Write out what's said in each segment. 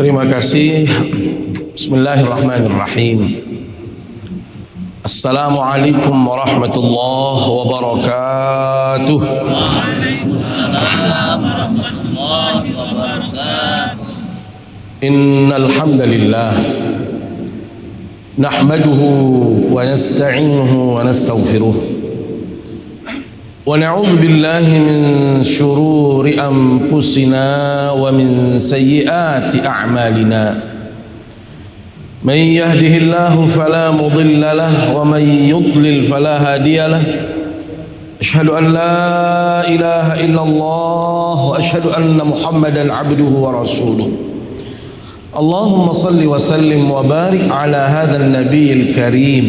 Terima kasih. Bismillahirrahmanirrahim. Assalamualaikum warahmatullahi wabarakatuh. Waalaikumsalam warahmatullahi wabarakatuh. Innal hamdalillah nahmaduhu wa nasta'inuhu wa nastaghfiruh. ونعوذ بالله من شرور أنفسنا ومن سيئات أعمالنا من يهده الله فلا مضل له ومن يضلل فلا هادي له أشهد أن لا إله إلا الله وأشهد أن محمدا عبده ورسوله اللهم صل وسلم وبارك على هذا النبي الكريم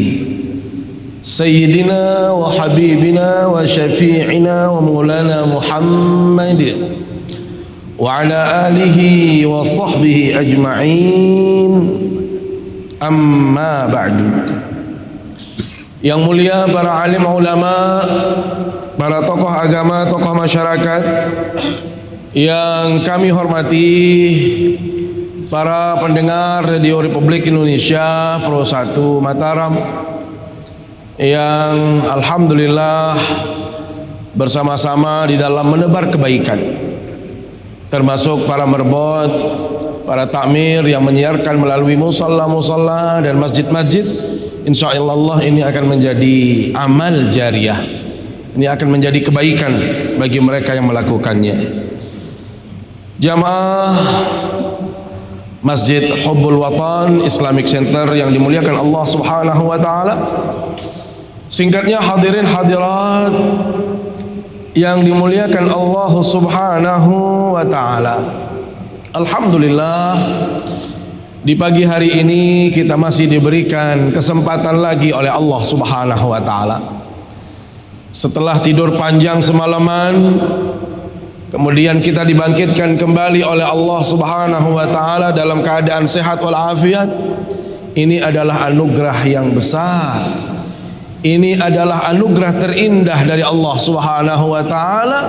سيدنا وحبيبنا وشفيعنا ومولانا محمد وعلى آله وصحبه أجمعين أما بعد. Yang mulia para alim ulama, para tokoh agama, tokoh masyarakat yang kami hormati, para pendengar Radio Republik Indonesia Pro 1 Mataram yang alhamdulillah bersama-sama di dalam menebar kebaikan, termasuk para merbot, para takmir yang menyiarkan melalui musalla-musalla dan masjid-masjid. Insyaallah ini akan menjadi amal jariah, ini akan menjadi kebaikan bagi mereka yang melakukannya. Jamaah Masjid Hubbul Watan Islamic Center yang dimuliakan Allah Subhanahu wa taala, singkatnya hadirin hadirat yang dimuliakan Allah Subhanahu wa taala. Alhamdulillah, di pagi hari ini kita masih diberikan kesempatan lagi oleh Allah Subhanahu wa taala. Setelah tidur panjang semalaman, kemudian kita dibangkitkan kembali oleh Allah Subhanahu wa taala dalam keadaan sehat walafiat. Ini adalah anugerah yang besar. Ini adalah anugerah terindah dari Allah Subhanahu wa taala,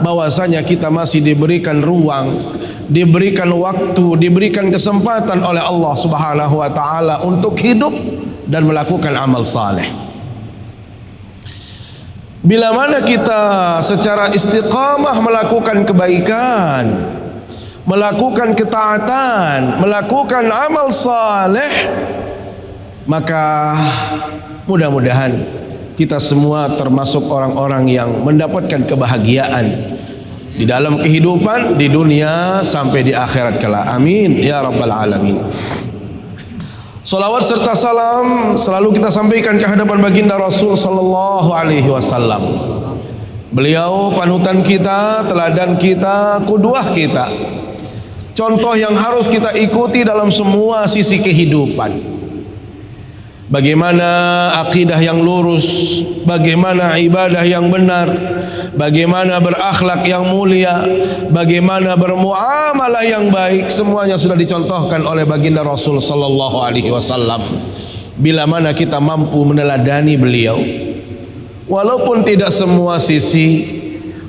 bahwasanya kita masih diberikan ruang, diberikan waktu, diberikan kesempatan oleh Allah Subhanahu wa taala untuk hidup dan melakukan amal saleh. Bila mana kita secara istiqamah melakukan kebaikan, melakukan ketaatan, melakukan amal saleh, maka mudah-mudahan kita semua termasuk orang-orang yang mendapatkan kebahagiaan di dalam kehidupan di dunia sampai di akhirat kelak. Amin ya rabbal alamin. Salawat serta salam selalu kita sampaikan ke hadapan baginda Rasul sallallahu alaihi wasallam. Beliau panutan kita, teladan kita, qudwah kita, contoh yang harus kita ikuti dalam semua sisi kehidupan. Bagaimana akidah yang lurus, bagaimana ibadah yang benar, bagaimana berakhlak yang mulia, bagaimana bermuamalah yang baik, semuanya sudah dicontohkan oleh baginda Rasul sallallahu alaihi wasallam. Bila mana kita mampu meneladani beliau, walaupun tidak semua sisi,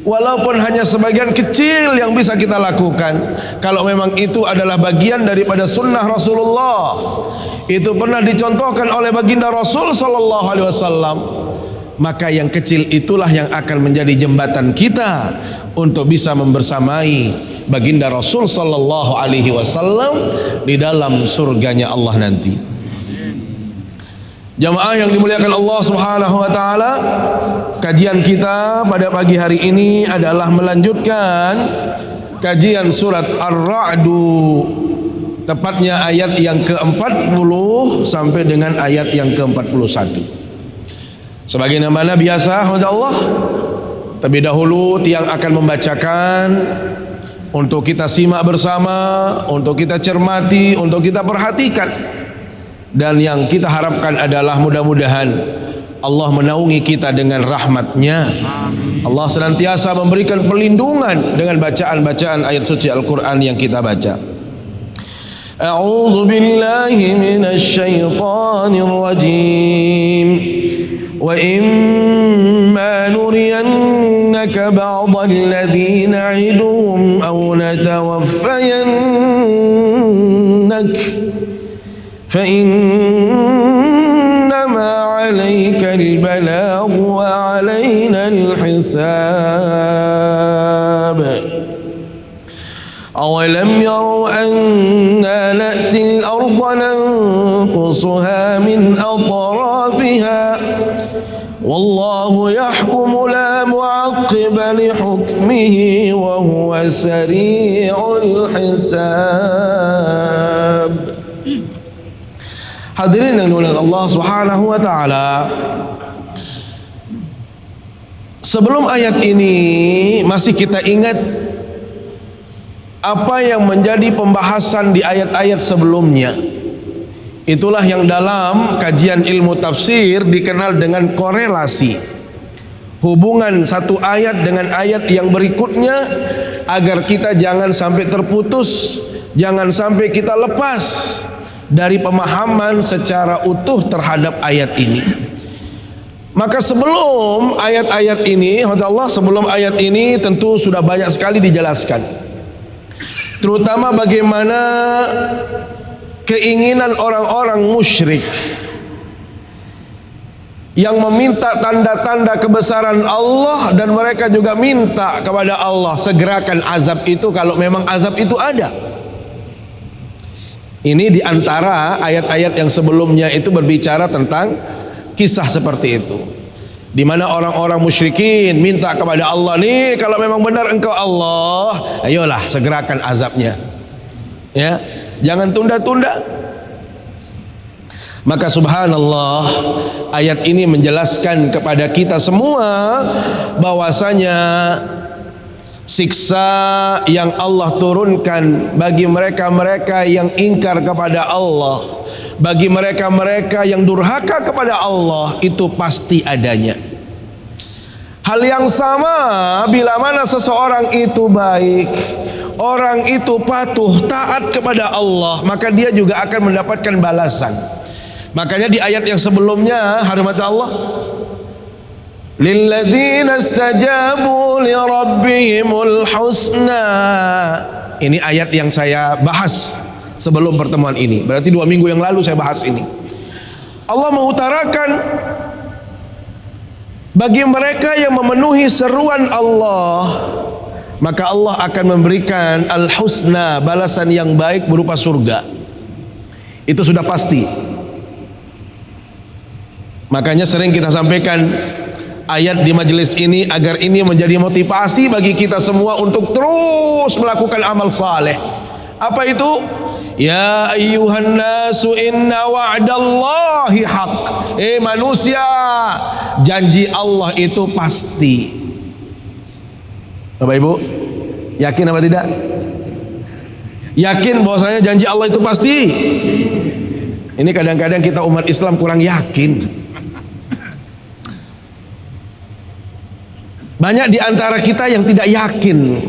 walaupun hanya sebagian kecil yang bisa kita lakukan, kalau memang itu adalah bagian daripada sunnah Rasulullah, itu pernah dicontohkan oleh baginda Rasul sallallahu alaihi wasallam, maka yang kecil itulah yang akan menjadi jembatan kita untuk bisa membersamai baginda Rasul sallallahu alaihi wasallam di dalam surganya Allah nanti. Jamaah yang dimuliakan Allah Subhanahu wa taala, kajian kita pada pagi hari ini adalah melanjutkan kajian surat Ar-Ra'du, tepatnya ayat yang ke-40 sampai dengan ayat yang ke-41. Sebagaimana biasa, Allah terlebih dahulu tiang akan membacakan untuk kita simak bersama, untuk kita cermati, untuk kita perhatikan. Dan yang kita harapkan adalah mudah-mudahan Allah menaungi kita dengan rahmat-Nya. Allah senantiasa memberikan perlindungan dengan bacaan-bacaan ayat suci Al-Quran yang kita baca. A'udzu billahi minasy syaithanir rajim. Wa imma nuriyannaka ba'dal ladzina 'iduhum aw natawaffayannaka دونك فإنما عليك البلاغ وعلينا الحساب أولم يروا أنا نأتي الأرض ننقصها من أطرافها والله يحكم لا معقب لحكمه وهو سريع الحساب. Hadirin yang dimuliakan Allah Subhanahu wa taala, sebelum ayat ini masih kita ingat apa yang menjadi pembahasan di ayat-ayat sebelumnya. Itulah yang dalam kajian ilmu tafsir dikenal dengan korelasi, hubungan satu ayat dengan ayat yang berikutnya, agar kita jangan sampai terputus, jangan sampai kita lepas dari pemahaman secara utuh terhadap ayat ini. Maka sebelum ayat-ayat ini, Allah, sebelum ayat ini tentu sudah banyak sekali dijelaskan, terutama bagaimana keinginan orang-orang musyrik yang meminta tanda-tanda kebesaran Allah, dan mereka juga minta kepada Allah segerakan azab itu kalau memang azab itu ada. Ini diantara ayat-ayat yang sebelumnya itu berbicara tentang kisah seperti itu, di mana orang-orang musyrikin minta kepada Allah, nih kalau memang benar engkau Allah, ayolah segerakan azabnya, ya, jangan tunda-tunda. Maka subhanallah, ayat ini menjelaskan kepada kita semua bahwasanya siksa yang Allah turunkan bagi mereka-mereka yang ingkar kepada Allah, bagi mereka-mereka yang durhaka kepada Allah, itu pasti adanya. Hal yang sama bila mana seseorang itu baik, orang itu patuh taat kepada Allah, maka dia juga akan mendapatkan balasan. Makanya di ayat yang sebelumnya, hormat Allah, lilladzina istajabu li rabbihimul husna. Ini ayat yang saya bahas sebelum pertemuan ini. Berarti 2 minggu yang lalu saya bahas ini. Allah mengutarakan bagi mereka yang memenuhi seruan Allah, maka Allah akan memberikan al-husna, balasan yang baik berupa surga. Itu sudah pasti. Makanya sering kita sampaikan ayat di majelis ini agar ini menjadi motivasi bagi kita semua untuk terus melakukan amal saleh. Apa itu? Ya ayyuhan nasu inna wa'dallahi haq. Manusia, janji Allah itu pasti. Bapak Ibu, yakin apa tidak? Yakin bahwasanya janji Allah itu pasti? Ini kadang-kadang kita umat Islam kurang yakin. Banyak di antara kita yang tidak yakin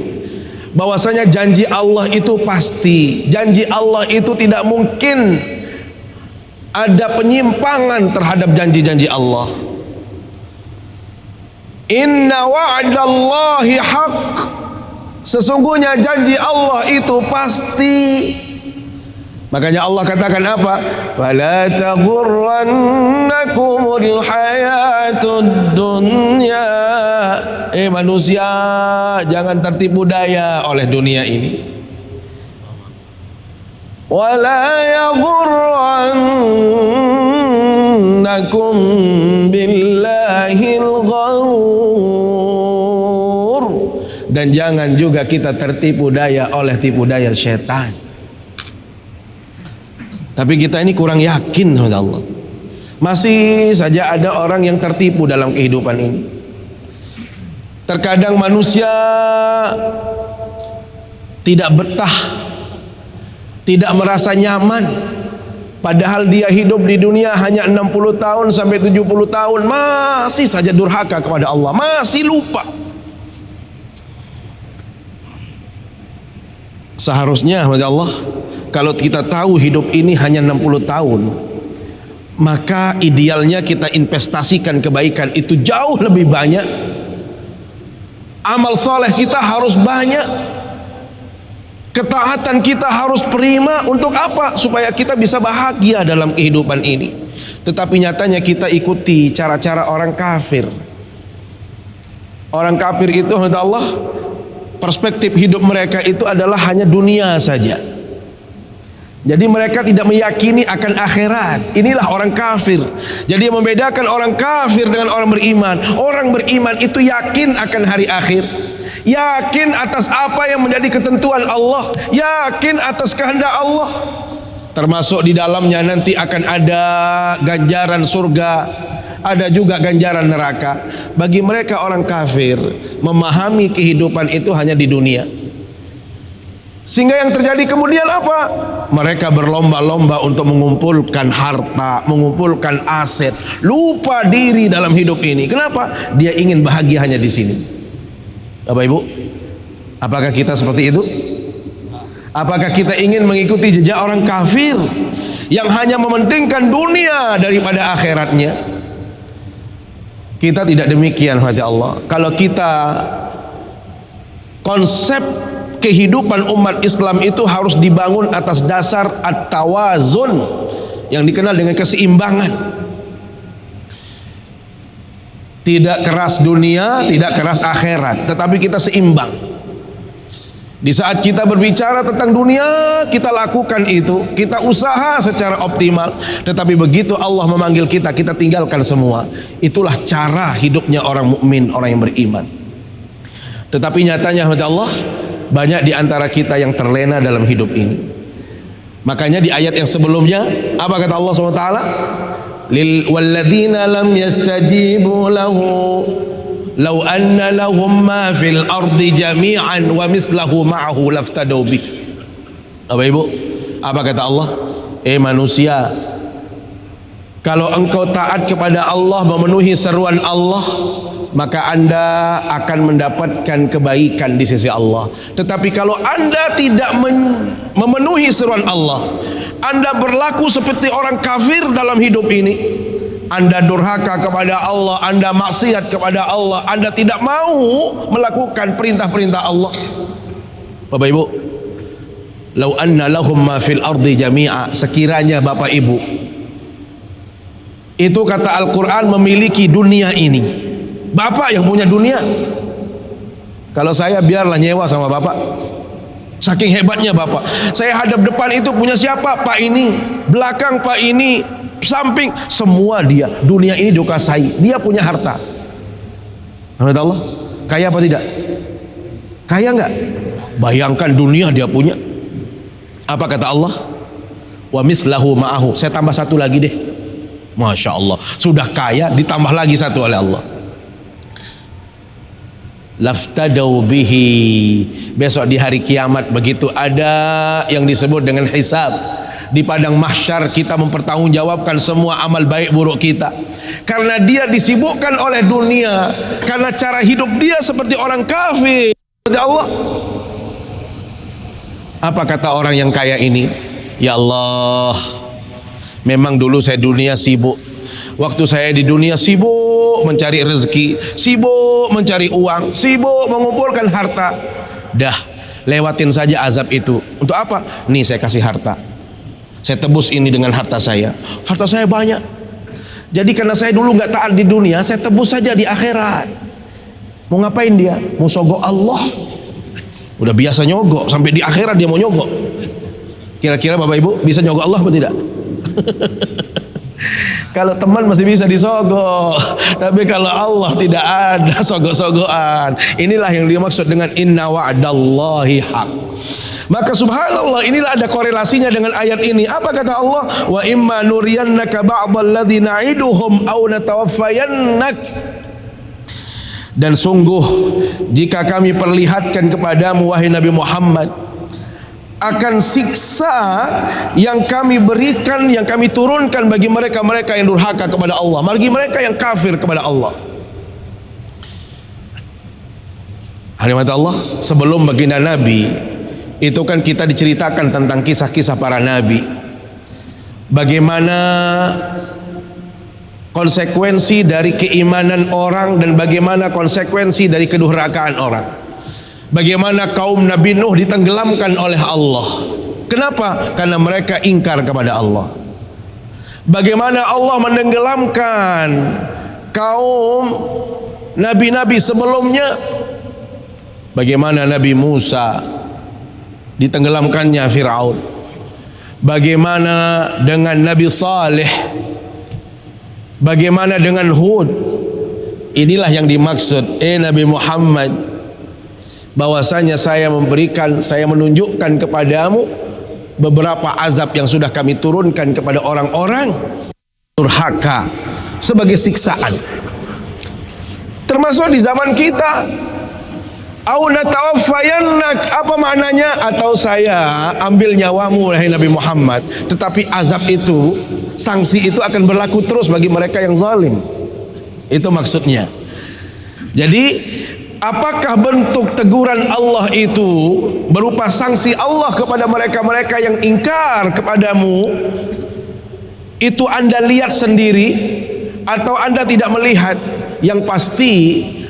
bahwasanya janji Allah itu pasti. Janji Allah itu tidak mungkin ada penyimpangan terhadap janji-janji Allah. Inna wa'dallahi haq. Sesungguhnya janji Allah itu pasti. Makanya Allah katakan apa? Wala taghurrannakumul hayatud dunya. Manusia, jangan tertipu daya oleh dunia ini. Wala yaghurrannakum billahil ghurur. Dan jangan juga kita tertipu daya oleh tipu daya setan. Tapi kita ini kurang yakin kepada Allah. Masih saja ada orang yang tertipu dalam kehidupan ini. Terkadang manusia tidak betah, tidak merasa nyaman, padahal dia hidup di dunia hanya 60 tahun sampai 70 tahun, masih saja durhaka kepada Allah, masih lupa. Seharusnya kepada Allah, kalau kita tahu hidup ini hanya 60 tahun, maka idealnya kita investasikan kebaikan itu jauh lebih banyak. Amal soleh kita harus banyak. Ketaatan kita harus prima untuk apa? Supaya kita bisa bahagia dalam kehidupan ini. Tetapi nyatanya kita ikuti cara-cara orang kafir. Orang kafir itu menurut Allah, perspektif hidup mereka itu adalah hanya dunia saja. Jadi mereka tidak meyakini akan akhirat. Inilah orang kafir. Jadi yang membedakan orang kafir dengan orang beriman itu yakin akan hari akhir, yakin atas apa yang menjadi ketentuan Allah, yakin atas kehendak Allah, termasuk di dalamnya nanti akan ada ganjaran surga, ada juga ganjaran neraka. Bagi mereka orang kafir, memahami kehidupan itu hanya di dunia. Sehingga yang terjadi kemudian apa? Mereka berlomba-lomba untuk mengumpulkan harta, mengumpulkan aset, lupa diri dalam hidup ini. Kenapa? Dia ingin bahagia hanya di sini. Bapak Ibu, apakah kita seperti itu? Apakah kita ingin mengikuti jejak orang kafir yang hanya mementingkan dunia daripada akhiratnya? Kita tidak demikian, hadirat Allah. Kalau kita konsep kehidupan umat Islam itu harus dibangun atas dasar at-tawazun, yang dikenal dengan keseimbangan. Tidak keras dunia, tidak keras akhirat, tetapi kita seimbang. Di saat kita berbicara tentang dunia, kita lakukan itu, kita usaha secara optimal. Tetapi begitu Allah memanggil kita, kita tinggalkan semua. Itulah cara hidupnya orang mukmin, orang yang beriman. Tetapi nyatanya Allah, banyak di antara kita yang terlena dalam hidup ini. Makanya di ayat yang sebelumnya, apa kata Allah SWT? Lil walladzina lam yastajibu lahu law anna lahum ma fil ardi jami'an wa mislahu ma'ahu laftadaw bih. Bapak Ibu, apa kata Allah? Manusia, kalau engkau taat kepada Allah, memenuhi seruan Allah, maka Anda akan mendapatkan kebaikan di sisi Allah. Tetapi kalau Anda tidak memenuhi seruan Allah, Anda berlaku seperti orang kafir dalam hidup ini, Anda durhaka kepada Allah, Anda maksiat kepada Allah, Anda tidak mau melakukan perintah-perintah Allah. Bapak Ibu, lau anna lahum ma fil ardi jami'a, sekiranya Bapak Ibu itu, kata Al-Quran, memiliki dunia ini, Bapak yang punya dunia. Kalau saya biarlah nyewa sama Bapak, saking hebatnya Bapak. Saya hadap depan itu punya siapa? Pak ini, belakang Pak ini, samping, semua dia. Dunia ini dikuasai, dia punya harta. Menurut Allah, kaya apa tidak? Kaya enggak? Bayangkan dunia dia punya. Apa kata Allah? Wa mithlahu ma'ahu, saya tambah satu lagi deh. Masya Allah, sudah kaya ditambah lagi satu oleh Allah. Laftadau bihi, besok di hari kiamat begitu ada yang disebut dengan hisab. Di padang mahsyar kita mempertanggungjawabkan semua amal baik buruk kita. Karena dia disibukkan oleh dunia, karena cara hidup dia seperti orang kafir. Ya Allah, apa kata orang yang kaya ini? Ya Allah, memang dulu saya dunia sibuk. Waktu saya di dunia sibuk mencari rezeki, sibuk mencari uang, sibuk mengumpulkan harta. Dah, lewatin saja azab itu. Untuk apa? Nih saya kasih harta, saya tebus ini dengan harta saya. Harta saya banyak. Jadi karena saya dulu nggak taat di dunia, saya tebus saja di akhirat. Mau ngapain dia? Mau sogok Allah. Udah biasa nyogok, sampai di akhirat dia mau nyogok. Kira-kira Bapak Ibu bisa nyogok Allah atau tidak? Kalau teman masih bisa disogok, tapi kalau Allah tidak ada sogok-sogokan. Inilah yang dimaksud dengan inna wa'dallahi haq. Maka subhanallah, inilah ada korelasinya dengan ayat ini. Apa kata Allah? Wa imma nuriyannaka ba'dalladzi na'iduhum aw natawaffayannak. Dan sungguh jika kami perlihatkan kepadamu wahai Nabi Muhammad akan siksa yang kami berikan, yang kami turunkan bagi mereka-mereka yang durhaka kepada Allah, bagi mereka yang kafir kepada Allah. Hadirin Allah, sebelum baginda Nabi itu kan kita diceritakan tentang kisah-kisah para nabi, bagaimana konsekuensi dari keimanan orang dan bagaimana konsekuensi dari kedurhakaan orang. Bagaimana kaum Nabi Nuh ditenggelamkan oleh Allah. Kenapa? Karena mereka ingkar kepada Allah. Bagaimana Allah menenggelamkan kaum nabi-nabi sebelumnya. Bagaimana Nabi Musa ditenggelamkannya Fir'aun. Bagaimana dengan Nabi Saleh. Bagaimana dengan Hud. Inilah yang dimaksud Nabi Muhammad, bahwasanya saya menunjukkan kepadamu beberapa azab yang sudah kami turunkan kepada orang-orang durhaka sebagai siksaan, termasuk di zaman kita. Au natawaffayannak, apa maknanya? Atau saya ambil nyawamu wahai Nabi Muhammad, tetapi azab itu, sanksi itu akan berlaku terus bagi mereka yang zalim. Itu maksudnya. Jadi apakah bentuk teguran Allah itu berupa sanksi Allah kepada mereka-mereka yang ingkar kepadamu? Itu Anda lihat sendiri atau Anda tidak melihat? Yang pasti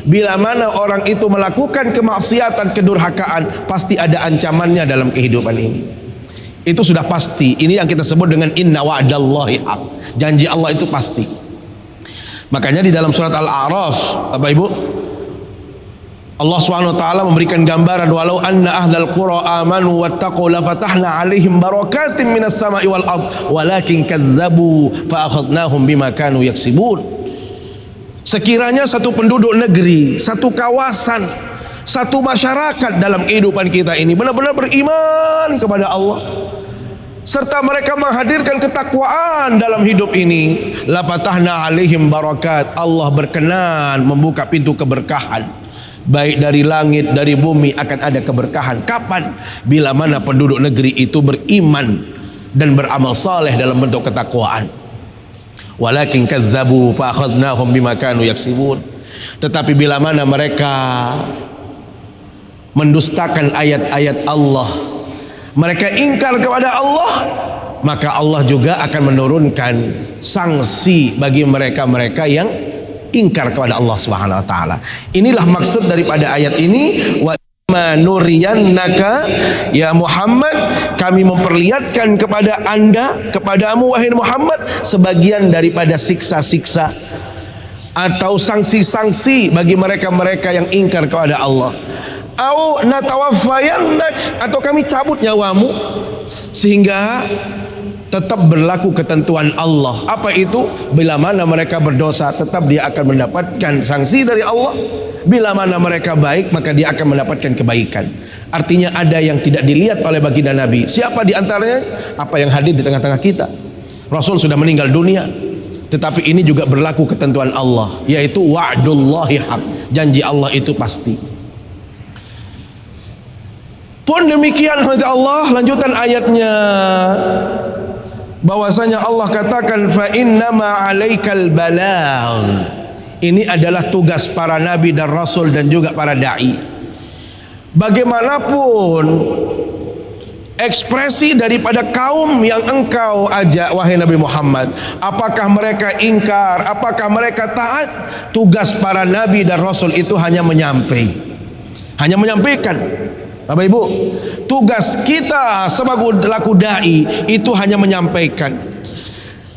bila mana orang itu melakukan kemaksiatan, kedurhakaan, pasti ada ancamannya dalam kehidupan ini. Itu sudah pasti. Ini yang kita sebut dengan inna wa'dallahi haq. Janji Allah itu pasti. Makanya di dalam surat Al-A'raf, Bapak Ibu, Allah Subhanahu wa taala memberikan gambaran, walau anna ahlal qura amanu wattaqu la fatahna 'alaihim barakatim minas sama'i wal ard walakin kadzdzabu fa akhadnahum bima kanu yaksibun. Sekiranya satu penduduk negeri, satu kawasan, satu masyarakat dalam kehidupan kita ini benar-benar beriman kepada Allah, serta mereka menghadirkan ketakwaan dalam hidup ini, la fatahna 'alaihim barakat, Allah berkenan membuka pintu keberkahan. Baik dari langit, dari bumi akan ada keberkahan. Kapan? Bila mana penduduk negeri itu beriman dan beramal saleh dalam bentuk ketakwaan. Walakin kadzdzabu fa akhadnahum bima kanu yaksibun. Tetapi bila mana mereka mendustakan ayat-ayat Allah, mereka ingkar kepada Allah, maka Allah juga akan menurunkan sanksi bagi mereka-mereka yang ingkar kepada Allah Subhanahu wa taala. Inilah maksud daripada ayat ini, wa nuriyannaka ya Muhammad, kami memperlihatkan kepada Anda, kepadamu wahai Muhammad, sebagian daripada siksa-siksa atau sanksi-sanksi bagi mereka-mereka yang ingkar kepada Allah. Au natawaffayannak, atau kami cabut nyawamu sehingga tetap berlaku ketentuan Allah. Apa itu? Bila mana mereka berdosa, tetap dia akan mendapatkan sanksi dari Allah. Bila mana mereka baik, maka dia akan mendapatkan kebaikan. Artinya ada yang tidak dilihat oleh baginda Nabi. Siapa di antaranya? Apa yang hadir di tengah-tengah kita? Rasul sudah meninggal dunia, tetapi ini juga berlaku ketentuan Allah, yaitu wa'dullahi haq. Janji Allah itu pasti. Pun demikian hadirat Allah, lanjutan ayatnya, bahwasanya Allah katakan fa innama 'alaikal balagh. Ini adalah tugas para nabi dan rasul dan juga para dai. Bagaimanapun ekspresi daripada kaum yang engkau ajak wahai Nabi Muhammad, apakah mereka ingkar, apakah mereka taat, tugas para nabi dan rasul itu hanya menyampaikan. Bapak Ibu, tugas kita sebagai laku dai itu hanya menyampaikan.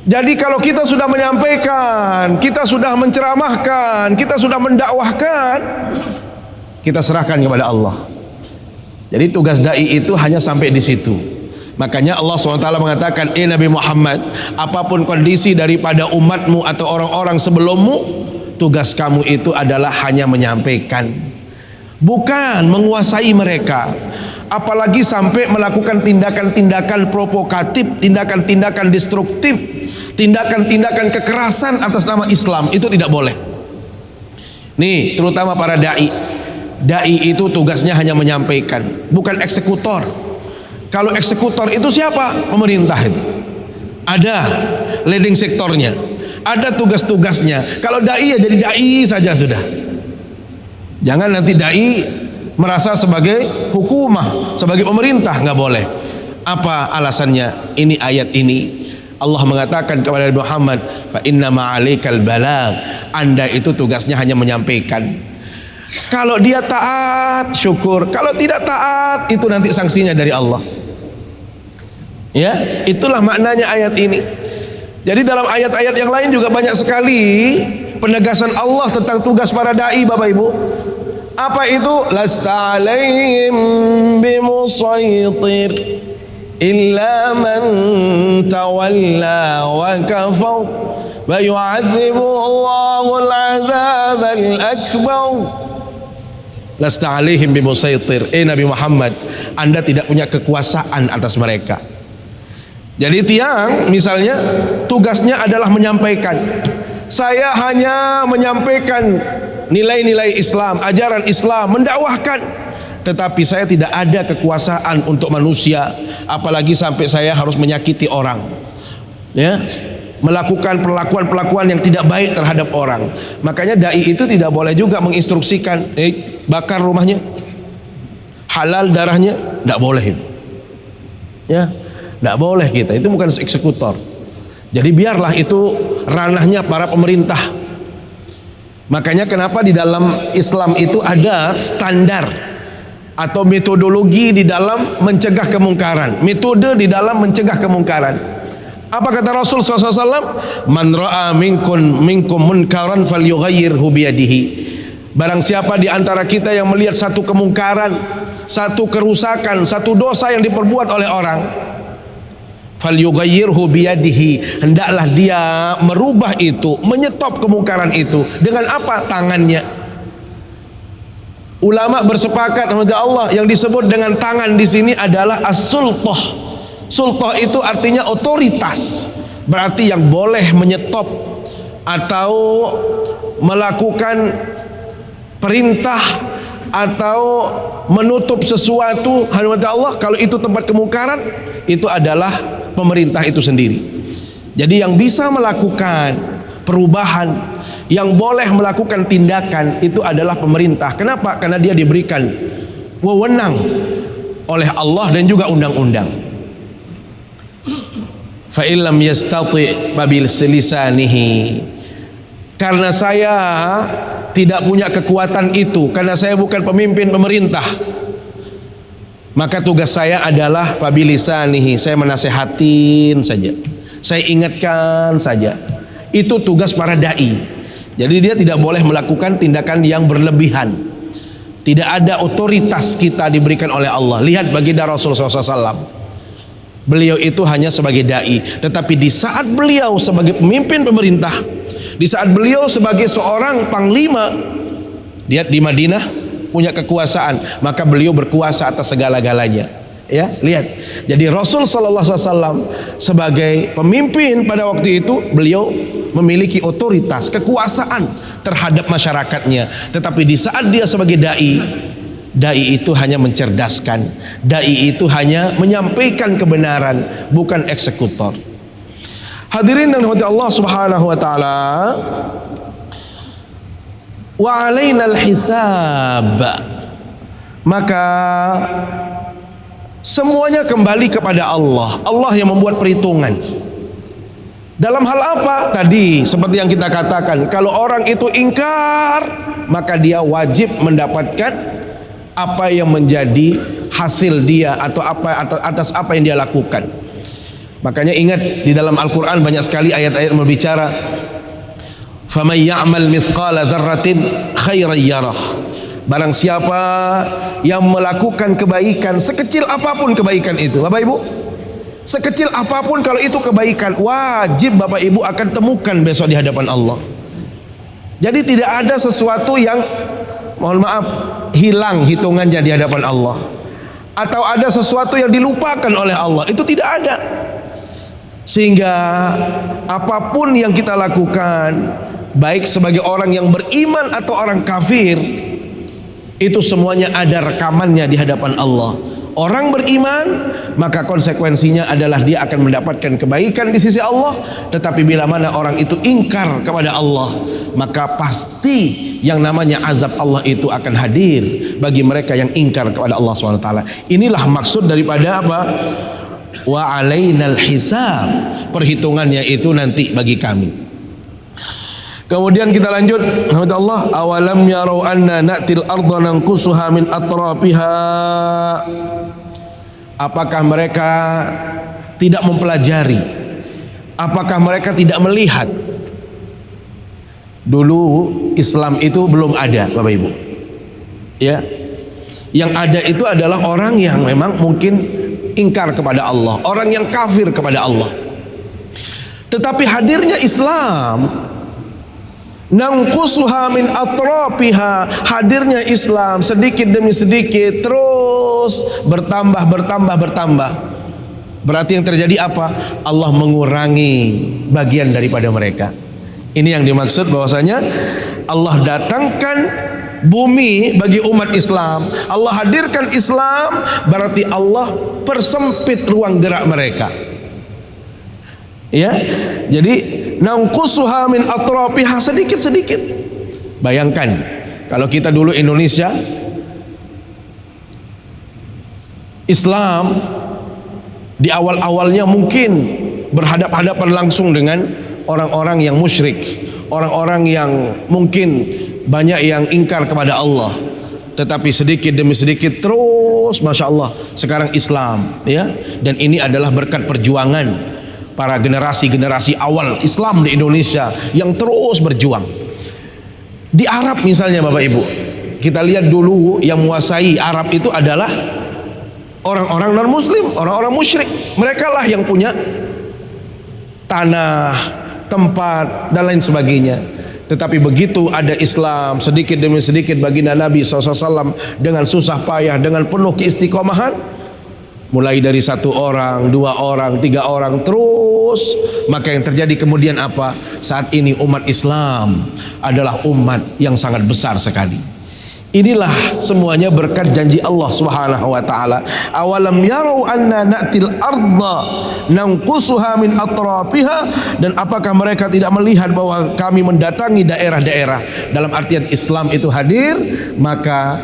Jadi kalau kita sudah menyampaikan, kita sudah menceramahkan, kita sudah mendakwahkan, kita serahkan kepada Allah. Jadi tugas dai itu hanya sampai di situ. Makanya Allah SWT mengatakan, Nabi Muhammad, apapun kondisi daripada umatmu atau orang-orang sebelummu, tugas kamu itu adalah hanya menyampaikan, bukan menguasai mereka. Apalagi sampai melakukan tindakan-tindakan provokatif, tindakan-tindakan destruktif, tindakan-tindakan kekerasan atas nama Islam, itu tidak boleh. Nih, terutama para dai. Dai itu tugasnya hanya menyampaikan, bukan eksekutor. Kalau eksekutor itu siapa? Pemerintah itu. Ada leading sektornya, ada tugas-tugasnya. Kalau dai ya jadi dai saja sudah. Jangan nanti dai merasa sebagai hukumah, sebagai pemerintah, nggak boleh. Apa alasannya? Ini ayat ini Allah mengatakan kepada Nabi Muhammad, fa inna ma'alaikal balagh, Anda itu tugasnya hanya menyampaikan. Kalau dia taat, syukur. Kalau tidak taat, itu nanti sanksinya dari Allah. Ya, itulah maknanya ayat ini. Jadi dalam ayat-ayat yang lain juga banyak sekali penegasan Allah tentang tugas para dai, Bapak Ibu. Apa itu? Lasta alaihim bimusaytir illa man tawalla wa kafar wa yu'adzibuhu Allahul 'adzabal akbar. Lasta alaihim bimusaytir. Nabi Muhammad, Anda tidak punya kekuasaan atas mereka. Jadi tiang misalnya tugasnya adalah menyampaikan. Saya hanya menyampaikan nilai-nilai Islam, ajaran Islam, mendakwahkan. Tetapi saya tidak ada kekuasaan untuk manusia, apalagi sampai saya harus menyakiti orang. Ya, melakukan perlakuan-perlakuan yang tidak baik terhadap orang. Makanya dai itu tidak boleh juga menginstruksikan, bakar rumahnya, halal darahnya, tidak boleh itu. Ya, tidak boleh kita, itu bukan eksekutor. Jadi biarlah itu ranahnya para pemerintah. Makanya kenapa di dalam Islam itu ada standar atau metodologi di dalam mencegah kemungkaran, metode di dalam mencegah kemungkaran. Apa kata Rasul SAW? Man ra'a minkum munkaran falyughayyirhu biyadihi. Barang siapa di antara kita yang melihat satu kemungkaran, satu kerusakan, satu dosa yang diperbuat oleh orang, falyughayyirhu biyadihi, hendaklah dia merubah itu, menyetop kemungkaran itu dengan apa? Tangannya. Ulama bersepakat kepada Allah, yang disebut dengan tangan di sini adalah as-sultah. Sultah itu artinya otoritas, berarti yang boleh menyetop atau melakukan perintah atau menutup sesuatu hanya Allah. Kalau itu tempat kemungkaran, itu adalah pemerintah itu sendiri. Jadi yang bisa melakukan perubahan, yang boleh melakukan tindakan, itu adalah pemerintah. Kenapa? Karena dia diberikan wewenang oleh Allah dan juga undang-undang. Fa illam yastati babil lisanihi. Karena saya tidak punya kekuatan itu, karena saya bukan pemimpin pemerintah, maka tugas saya adalah pabilisanihi, saya menasehatin saja, saya ingatkan saja. Itu tugas para dai. Jadi dia tidak boleh melakukan tindakan yang berlebihan. Tidak ada otoritas kita diberikan oleh Allah. Lihat baginda Rasulullah SAW, beliau itu hanya sebagai dai, tetapi di saat beliau sebagai pemimpin pemerintah, di saat beliau sebagai seorang panglima, dia di Madinah punya kekuasaan, maka beliau berkuasa atas segala-galanya. Ya, lihat. Jadi Rasul sallallahu alaihi wasallam sebagai pemimpin pada waktu itu, beliau memiliki otoritas, kekuasaan terhadap masyarakatnya. Tetapi di saat dia sebagai dai, dai itu hanya mencerdaskan, dai itu hanya menyampaikan kebenaran, bukan eksekutor. Hadirin dan hadirat Allah Subhanahu wa taala, wa alainal hisab. Maka semuanya kembali kepada Allah. Allah yang membuat perhitungan. Dalam hal apa? Tadi seperti yang kita katakan, kalau orang itu ingkar, maka dia wajib mendapatkan apa yang menjadi hasil dia atau apa atas apa yang dia lakukan. Makanya ingat, di dalam Al-Quran banyak sekali ayat-ayat berbicara, faman ya'mal mithqala dzarratin khairan yarah. Barang siapa yang melakukan kebaikan, sekecil apapun kebaikan itu, Bapak Ibu, sekecil apapun kalau itu kebaikan, wajib Bapak Ibu akan temukan besok di hadapan Allah. Jadi tidak ada sesuatu yang, mohon maaf, hilang hitungannya di hadapan Allah, atau ada sesuatu yang dilupakan oleh Allah. Itu tidak ada. Sehingga apapun yang kita lakukan, baik sebagai orang yang beriman atau orang kafir, itu semuanya ada rekamannya di hadapan Allah. Orang beriman, maka konsekuensinya adalah dia akan mendapatkan kebaikan di sisi Allah. Tetapi bila mana orang itu ingkar kepada Allah, maka pasti yang namanya azab Allah itu akan hadir bagi mereka yang ingkar kepada Allah SWT. Inilah maksud daripada apa? Wa alainal hisab, perhitungannya itu nanti bagi kami. Kemudian kita lanjut, Allah, awalam yarau anna na'til arda nanqusuha min atrafiha. Apakah mereka tidak mempelajari? Apakah mereka tidak melihat? Dulu Islam itu belum ada, Bapak Ibu. Ya. Yang ada itu adalah orang yang memang mungkin ingkar kepada Allah, orang yang kafir kepada Allah. Tetapi hadirnya Islam, nangkusuha min atrafiha, hadirnya Islam sedikit demi sedikit terus bertambah. Berarti yang terjadi apa? Allah mengurangi bagian daripada mereka. Ini yang dimaksud bahwasanya Allah datangkan bumi bagi umat Islam, Allah hadirkan Islam, berarti Allah persempit ruang gerak mereka. Ya, jadi nangkusuha min atrafiha, sedikit-sedikit. Bayangkan kalau kita dulu Indonesia, Islam di awal-awalnya mungkin berhadap-hadapan langsung dengan orang-orang yang musyrik, orang-orang yang mungkin banyak yang ingkar kepada Allah. Tetapi sedikit demi sedikit terus, Masya Allah, sekarang Islam, ya. Dan ini adalah berkat perjuangan para generasi-generasi awal Islam di Indonesia yang terus berjuang. Di Arab misalnya, Bapak Ibu, kita lihat dulu yang menguasai Arab itu adalah orang-orang non-muslim, orang-orang musyrik. Mereka lah yang punya tanah, tempat, dan lain sebagainya. Tetapi begitu ada Islam, sedikit demi sedikit baginda Nabi SAW dengan susah payah, dengan penuh keistiqomahan, mulai dari 1 orang, 2 orang, 3 orang, terus. Maka yang terjadi kemudian apa? Saat ini umat Islam adalah umat yang sangat besar sekali. Inilah semuanya berkat janji Allah Subhanahu wa taala. Awalam yarau anna na'til arda nanqusuha min atrafiha, dan apakah mereka tidak melihat bahwa kami mendatangi daerah-daerah, dalam artian Islam itu hadir, maka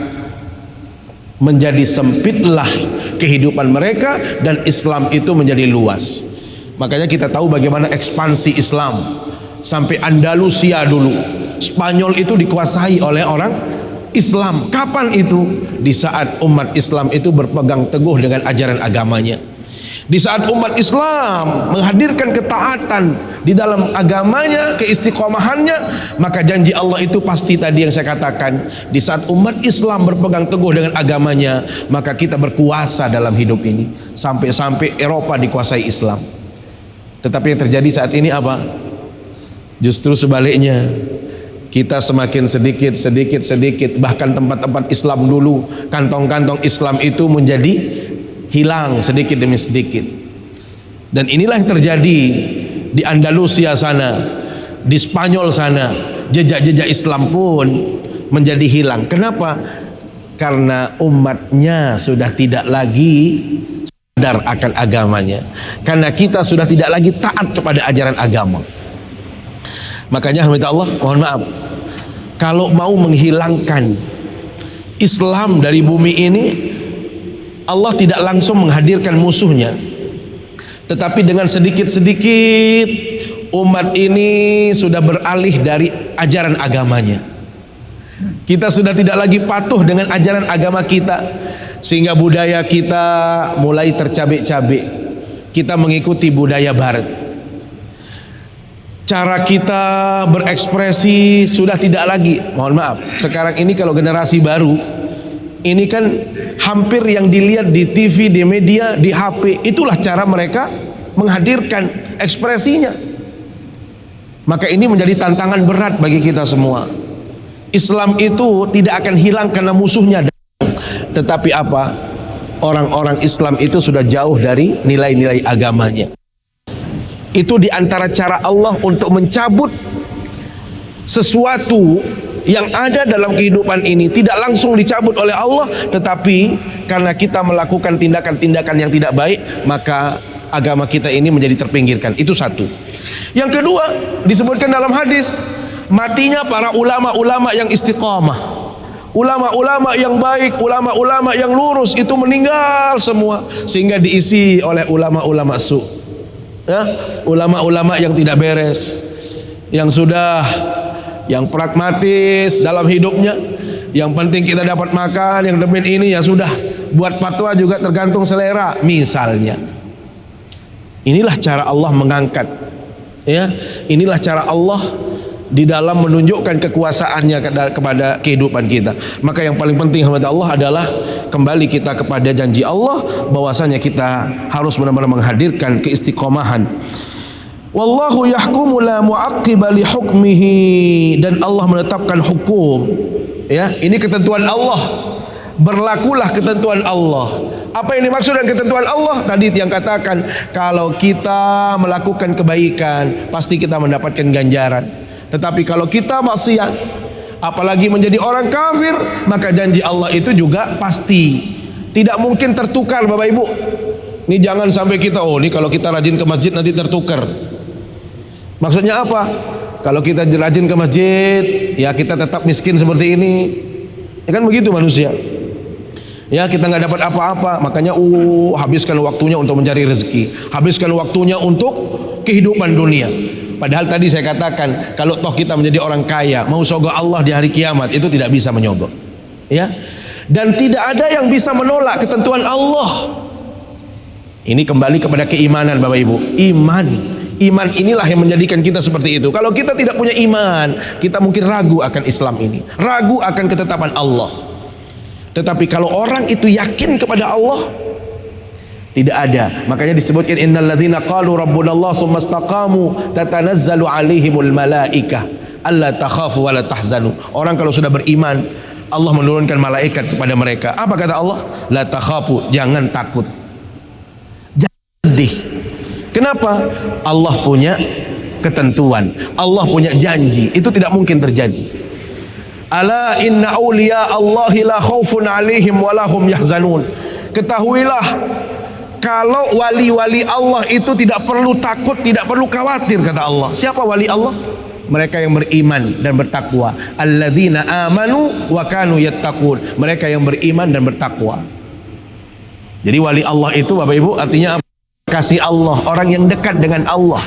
menjadi sempitlah kehidupan mereka dan Islam itu menjadi luas. Makanya kita tahu bagaimana ekspansi Islam sampai Andalusia dulu. Spanyol itu dikuasai oleh orang Islam. Kapan itu? Di saat umat Islam itu berpegang teguh dengan ajaran agamanya. Di saat umat Islam menghadirkan ketaatan di dalam agamanya, keistiqomahannya, maka janji Allah itu pasti tadi yang saya katakan. Di saat umat Islam berpegang teguh dengan agamanya, maka kita berkuasa dalam hidup ini. Sampai-sampai Eropa dikuasai Islam. Tetapi yang terjadi saat ini apa? Justru sebaliknya. Kita semakin sedikit, bahkan tempat-tempat Islam dulu, kantong-kantong Islam itu menjadi hilang sedikit demi sedikit. Dan inilah yang terjadi di Andalusia sana, di Spanyol sana, jejak-jejak Islam pun menjadi hilang. Kenapa? Karena umatnya sudah tidak lagi sadar akan agamanya, karena kita sudah tidak lagi taat kepada ajaran agama. Makanya minta Allah, mohon maaf, kalau mau menghilangkan Islam dari bumi ini, Allah tidak langsung menghadirkan musuhnya, tetapi dengan sedikit-sedikit umat ini sudah beralih dari ajaran agamanya. Kita sudah tidak lagi patuh dengan ajaran agama kita, sehingga budaya kita mulai tercabik-cabik. Kita mengikuti budaya barat. Cara kita berekspresi sudah tidak lagi, mohon maaf, sekarang ini kalau generasi baru ini kan hampir yang dilihat di TV, di media, di HP, itulah cara mereka menghadirkan ekspresinya. Maka ini menjadi tantangan berat bagi kita semua. Islam itu tidak akan hilang karena musuhnya datang, tetapi apa? Orang-orang Islam itu sudah jauh dari nilai-nilai agamanya. Itu diantara cara Allah untuk mencabut sesuatu yang ada dalam kehidupan ini. Tidak langsung dicabut oleh Allah, tetapi karena kita melakukan tindakan-tindakan yang tidak baik, maka agama kita ini menjadi terpinggirkan. Itu satu. Yang kedua, disebutkan dalam hadis, matinya para ulama-ulama yang istiqamah. Ulama-ulama yang baik, ulama-ulama yang lurus itu meninggal semua, sehingga diisi oleh ulama-ulama su'. Ya, ulama-ulama yang tidak beres, yang sudah yang pragmatis dalam hidupnya. Yang penting kita dapat makan, yang penting ini ya sudah. Buat fatwa juga tergantung selera misalnya. Inilah cara Allah mengangkat, ya. Inilah cara Allah di dalam menunjukkan kekuasaannya kepada kehidupan kita. Maka yang paling penting hamba Allah adalah kembali kita kepada janji Allah bahwasanya kita harus benar-benar menghadirkan keistiqomahan. Wallahu yahkumu la mu'aqqiba li hukmihi, dan Allah menetapkan hukum. Ya, ini ketentuan Allah. Berlakulah ketentuan Allah. Apa yang dimaksud dengan ketentuan Allah? Tadi yang katakan, kalau kita melakukan kebaikan pasti kita mendapatkan ganjaran. Tetapi kalau kita maksiat, apalagi menjadi orang kafir, maka janji Allah itu juga pasti tidak mungkin tertukar. Bapak Ibu, ini jangan sampai kita, oh ini kalau kita rajin ke masjid nanti tertukar. Maksudnya apa? Kalau kita rajin ke masjid, ya kita tetap miskin seperti ini. Ya kan begitu manusia. Ya, kita nggak dapat apa-apa, makanya habiskan waktunya untuk mencari rezeki, habiskan waktunya untuk kehidupan dunia. Padahal tadi saya katakan, kalau toh kita menjadi orang kaya, mau surga Allah di hari kiamat, itu tidak bisa menyogok. Ya, dan tidak ada yang bisa menolak ketentuan Allah. Ini kembali kepada keimanan, Bapak Ibu. Iman inilah yang menjadikan kita seperti itu. Kalau kita tidak punya iman, kita mungkin ragu akan Islam ini, ragu akan ketetapan Allah. Tetapi kalau orang itu yakin kepada Allah, tidak ada. Makanya disebutkan innal ladzina qalu rabbunallah tsumma istaqamu tatanazzalu alaihimul malaikah alla takhafu wa la tahzanu. Orang kalau sudah beriman, Allah menurunkan malaikat kepada mereka. Apa kata Allah? La takhafu, jangan takut, jangan sedih. Kenapa? Allah punya ketentuan, Allah punya janji, itu tidak mungkin terjadi. Ala inna awliya Allahi la khaufun alaihim wa lahum yahzanun. Ketahuilah, kalau wali-wali Allah itu tidak perlu takut, tidak perlu khawatir, kata Allah. Siapa wali Allah? Mereka yang beriman dan bertakwa. Alladzina amanu wa kanu yattaqun. Mereka yang beriman dan bertakwa. Jadi wali Allah itu, Bapak Ibu, artinya apa? Kasih Allah, orang yang dekat dengan Allah.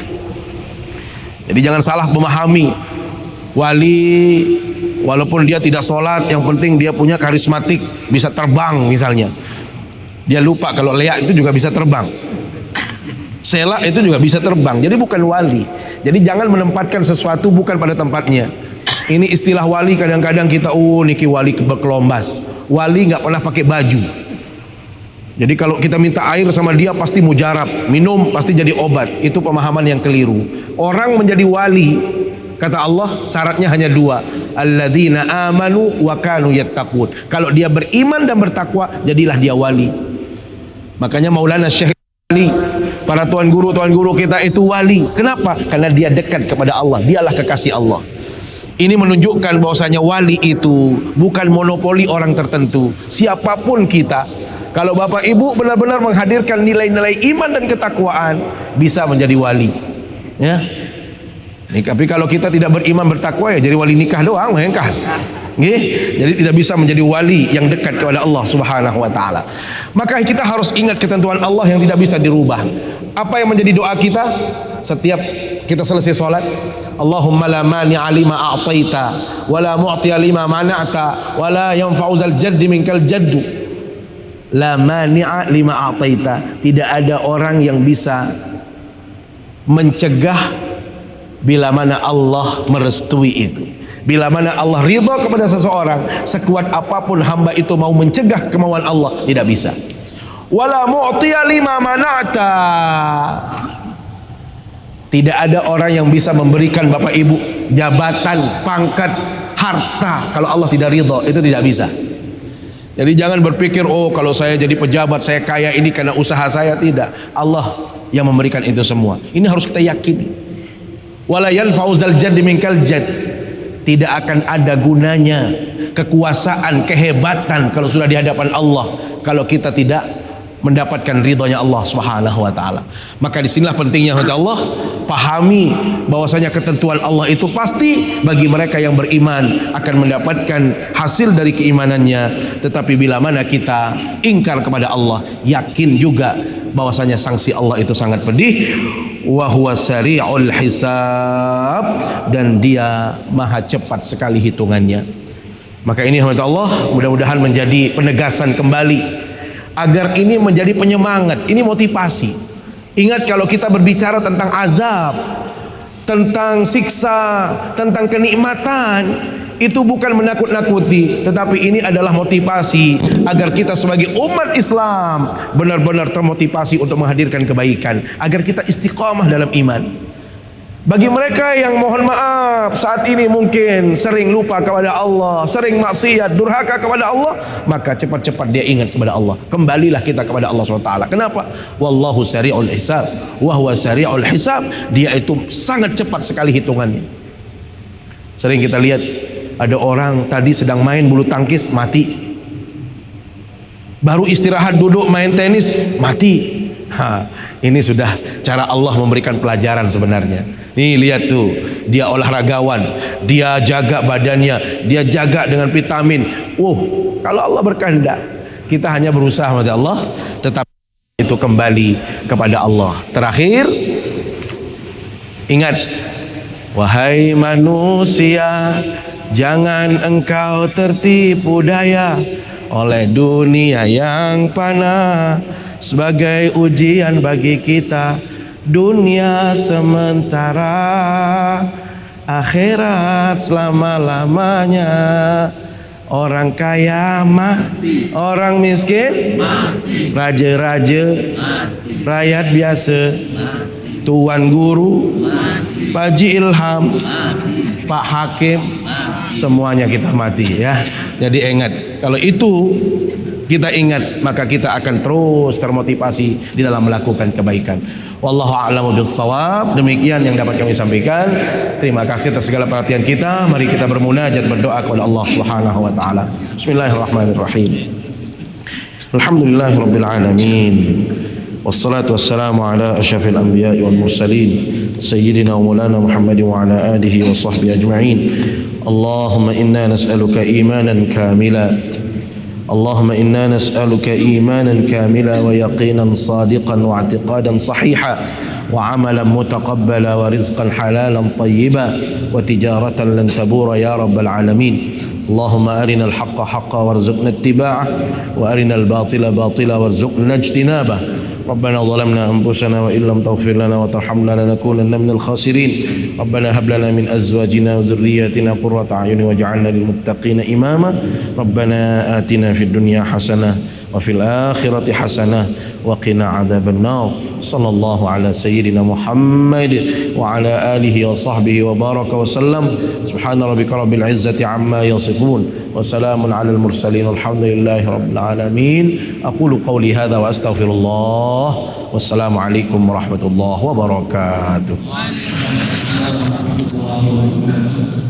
Jadi jangan salah memahami wali, walaupun dia tidak sholat, yang penting dia punya karismatik, bisa terbang misalnya. Dia lupa kalau Lea itu juga bisa terbang, Sela itu juga bisa terbang. Jadi bukan wali. Jadi jangan menempatkan sesuatu bukan pada tempatnya. Ini istilah wali, kadang-kadang kita niki wali berkelombas. Wali nggak pernah pakai baju. Jadi kalau kita minta air sama dia pasti mujarab, minum pasti jadi obat. Itu pemahaman yang keliru. Orang menjadi wali, kata Allah, syaratnya hanya dua. Alladzina amanu wa kanu yattaqun. Kalau dia beriman dan bertakwa, jadilah dia wali. Makanya Maulana Syekh wali, para tuan guru kita itu wali. Kenapa? Karena dia dekat kepada Allah, dialah kekasih Allah. Ini menunjukkan bahwasanya wali itu bukan monopoli orang tertentu. Siapapun kita, kalau Bapak Ibu benar-benar menghadirkan nilai-nilai iman dan ketakwaan, bisa menjadi wali. Ya. Tapi kalau kita tidak beriman bertakwa, ya jadi wali nikah doang, kan? Jadi tidak bisa menjadi wali yang dekat kepada Allah Subhanahu wa taala. Maka kita harus ingat ketentuan Allah yang tidak bisa dirubah. Apa yang menjadi doa kita setiap kita selesai sholat? Allahumma la mani'a lima a'taita wa la mu'tiya lima mana'ta wa la yanfa'u zal jaddi minkal jaddu. La mani'a lima a'taita. Tidak ada orang yang bisa mencegah bila mana Allah merestui itu. Bila mana Allah ridha kepada seseorang, sekuat apapun hamba itu mau mencegah kemauan Allah, tidak bisa. Wala mu'tiya lima mana'ta. Tidak ada orang yang bisa memberikan Bapak Ibu jabatan, pangkat, harta kalau Allah tidak ridha, itu tidak bisa. Jadi jangan berpikir, oh kalau saya jadi pejabat, saya kaya ini karena usaha saya. Tidak, Allah yang memberikan itu semua. Ini harus kita yakini. Wala yanfa'u zal jaddi minkal jadd. Tidak akan ada gunanya kekuasaan, kehebatan kalau sudah di hadapan Allah, kalau kita tidak mendapatkan ridhonya Allah Subhanahu wa taala. Maka disinilah pentingnya Allah pahami bahwasanya ketentuan Allah itu pasti bagi mereka yang beriman akan mendapatkan hasil dari keimanannya. Tetapi bila mana kita ingkar kepada Allah, yakin juga bahwasanya sanksi Allah itu sangat pedih. wa huwa sari'ul hisab, dan dia maha cepat sekali hitungannya. Maka ini rahmat Allah mudah-mudahan menjadi penegasan kembali agar ini menjadi penyemangat, ini motivasi. Ingat, kalau kita berbicara tentang azab, tentang siksa, tentang kenikmatan, itu bukan menakut-nakuti, tetapi ini adalah motivasi agar kita sebagai umat Islam benar-benar termotivasi untuk menghadirkan kebaikan, agar kita istiqamah dalam iman. Bagi mereka yang mohon maaf saat ini mungkin sering lupa kepada Allah, sering maksiat, durhaka kepada Allah, maka cepat-cepat dia ingat kepada Allah. Kembalilah kita kepada Allah SWT. Kenapa? Wallahu sari'ul hisab wa huwa sari'ul hisab. Dia itu sangat cepat sekali hitungannya. Sering kita lihat ada orang tadi sedang main bulu tangkis, mati. Baru istirahat duduk main tenis, mati. Ini sudah cara Allah memberikan pelajaran sebenarnya. Nih lihat tuh, dia olahragawan, dia jaga badannya, dia jaga dengan vitamin. Kalau Allah berkehendak, kita hanya berusaha kepada Allah, tetapi itu kembali kepada Allah. Terakhir, ingat, wahai manusia, jangan engkau tertipu daya oleh dunia yang fana, sebagai ujian bagi kita. Dunia sementara, akhirat selama-lamanya. Orang kaya mati, orang miskin mati, raja-raja mati, rakyat biasa mati, tuan guru mati, Pak Haji Ilham mati, Pak Hakim mati, semuanya kita mati ya. Jadi ingat, kalau itu kita ingat, maka kita akan terus termotivasi di dalam melakukan kebaikan. Wallahu a'lamu bissawab. Demikian yang dapat kami sampaikan. Terima kasih atas segala perhatian kita. Mari kita bermunajat, berdoa kepada Allah Subhanahu wa taala. Bismillahirrahmanirrahim. Alhamdulillahirabbil alamin. Wassalatu wassalamu ala asyrafil anbiya'i wal mursalin, sayyidina wa maulana Muhammadin wa ala alihi wa sahbihi ajma'in. Allahumma inna nas'aluka imanan kamila. اللهم إنا نسألك إيمانا كاملا ويقينا صادقا واعتقادا صحيحا وعملا متقبلا ورزقا حلالا طيبا وتجارة لن تبور يا رب العالمين. اللهم أرنا الحق حقا وارزقنا اتباعه وأرنا الباطل باطلا وارزقنا اجتنابه. ربنا ظلمنا أنفسنا وإن لم تغفر لنا وترحمنا لنكونن من الخاسرين. ربنا هب لنا من أزواجنا وذرياتنا قرة أعين واجعلنا للمتقين إماما. ربنا آتنا في الدنيا حسنة وفي الآخرة حسنة وقنا عذاب النار. صلى الله على سيدنا محمد وعلى آله وصحبه وبارك وسلم. سبحان ربك رب العزة عما يصفون وسلام على المرسلين والحمد لله رب العالمين. أقول قولي هذا وأستغفر الله والسلام عليكم ورحمة الله وبركاته.